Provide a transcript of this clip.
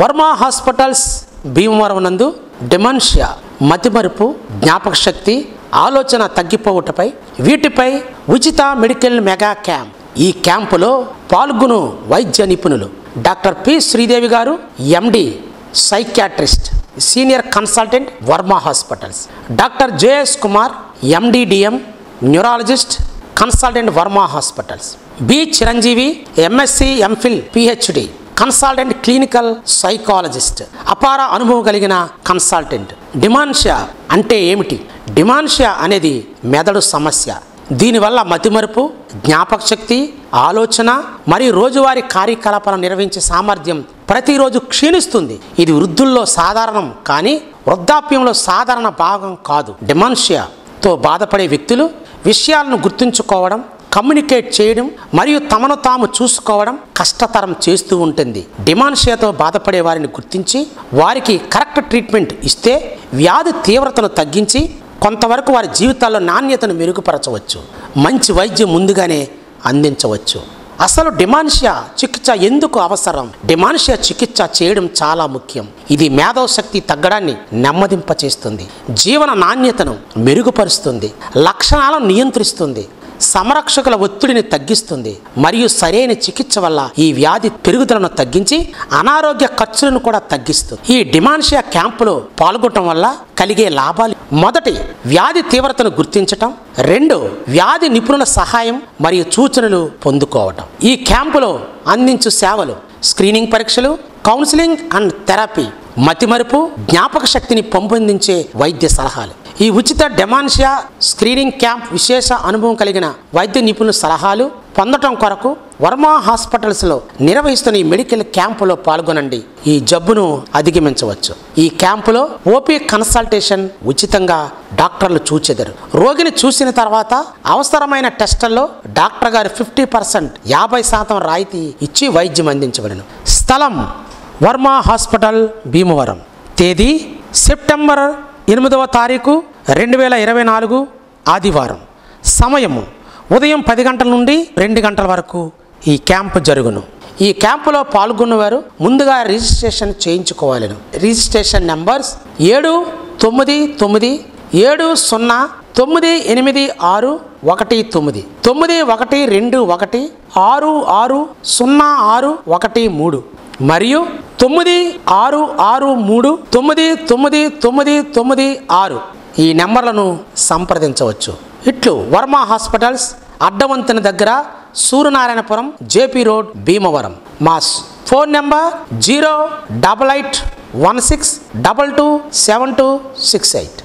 Varma hospitals Bhimavaram నందు dementia, మతిమరుపు, జ్ఞాపక శక్తి, ఆలోచన తగ్గిపోవుటపై వీటిపై ఉచిత మెడికల్ మెగా క్యాంప్. ఈ క్యాంపులో పాల్గొను వైద్య నిపుణులు doctor P Sridevi garu, MD psychiatrist, senior consultant Varma hospitals. Doctor JS Kumar, MD DM neurologist, consultant Varma hospitals. B Chiranjeevi, MSc MPhil PhD, consultant clinical psychologist, అపార అనుభవం కలిగిన కన్సల్టెంట్. డిమెన్షియా అంటే ఏమిటి? డిమెన్షియా అనేది మెదడు సమస్య. దీనివల్ల మతిమరుపు, జ్ఞాపక శక్తి, ఆలోచన మరియు రోజువారీ కార్యకలాపాలను నిర్వహించే సామర్థ్యం ప్రతిరోజు క్షీణిస్తుంది. ఇది వృద్ధుల్లో సాధారణం కానీ వృద్ధాప్యంలో సాధారణ భాగం కాదు. డిమెన్షియాతో బాధపడే వ్యక్తులు విషయాలను గుర్తుంచుకోవడం, కమ్యూనికేట్ చేయడం మరియు తమను తాము చూసుకోవడం కష్టతరం చేస్తూ ఉంటుంది. డిమెన్షియాతో బాధపడే వారిని గుర్తించి వారికి కరెక్ట్ ట్రీట్మెంట్ ఇస్తే వ్యాధి తీవ్రతను తగ్గించి కొంతవరకు వారి జీవితాల్లో నాణ్యతను మెరుగుపరచవచ్చు. మంచి వైద్యం ముందుగానే అందించవచ్చు. అసలు డిమెన్షియా చికిత్స ఎందుకు అవసరం? డిమెన్షియా చికిత్స చేయడం చాలా ముఖ్యం. ఇది మేధోశక్తి తగ్గడాన్ని నెమ్మదింపచేస్తుంది, జీవన నాణ్యతను మెరుగుపరుస్తుంది, లక్షణాలను నియంత్రిస్తుంది, సంరక్షకుల ఒత్తిడిని తగ్గిస్తుంది మరియు సరైన చికిత్స వల్ల ఈ వ్యాధి పెరుగుదలను తగ్గించి అనారోగ్య ఖర్చులను కూడా తగ్గిస్తుంది. ఈ డిమెన్షియా క్యాంపులో పాల్గొనడం వల్ల కలిగే లాభాలు: మొదటి, వ్యాధి తీవ్రతను గుర్తించటం. 2, వ్యాధి నిపుణుల సహాయం మరియు సూచనలు పొందుకోవటం. ఈ క్యాంపులో అందించు సేవలు: స్క్రీనింగ్ పరీక్షలు, కౌన్సిలింగ్ అండ్ థెరపీ, మతిమరుపు, జ్ఞాపక శక్తిని పెంపొందించే వైద్య సలహాలు. ఈ ఉచిత డిమెన్షియా స్క్రీనింగ్ క్యాంప్ విశేష అనుభవం కలిగిన వైద్య నిపుణుల సలహాలు పొందటం కొరకు వర్మ హాస్పిటల్స్లో నిర్వహిస్తున్న ఈ మెడికల్ క్యాంపులో పాల్గొనండి. ఈ జబ్బును అధిగమించవచ్చు. ఈ క్యాంపులో ఓపీ కన్సల్టేషన్ ఉచితంగా డాక్టర్లు చూచెదరు. రోగిని చూసిన తర్వాత అవసరమైన టెస్టుల్లో డాక్టర్ గారు 50%, 50% రాయితీ ఇచ్చి వైద్యం అందించబడును. స్థలం: వర్మ హాస్పిటల్ భీమవరం. తేదీ: సెప్టెంబర్ 8వ తారీఖు 2024 ఆదివారం. సమయము: ఉదయం 10 గంటల నుండి 2 గంటల వరకు ఈ క్యాంపు జరుగును. ఈ క్యాంపులో పాల్గొన్నవారు ముందుగా రిజిస్ట్రేషన్ చేయించుకోవాలను. రిజిస్ట్రేషన్ నెంబర్స్ 790986619 9121660613 మరియు 9663999996 ఈ నెంబర్లను సంప్రదించవచ్చు. ఇట్లు వర్మ హాస్పిటల్స్, అడ్డవంతెన దగ్గర, సూర్యనారాయణపురం, జేపీ రోడ్, భీమవరం. మా ఫోన్ నెంబర్ 08816227268.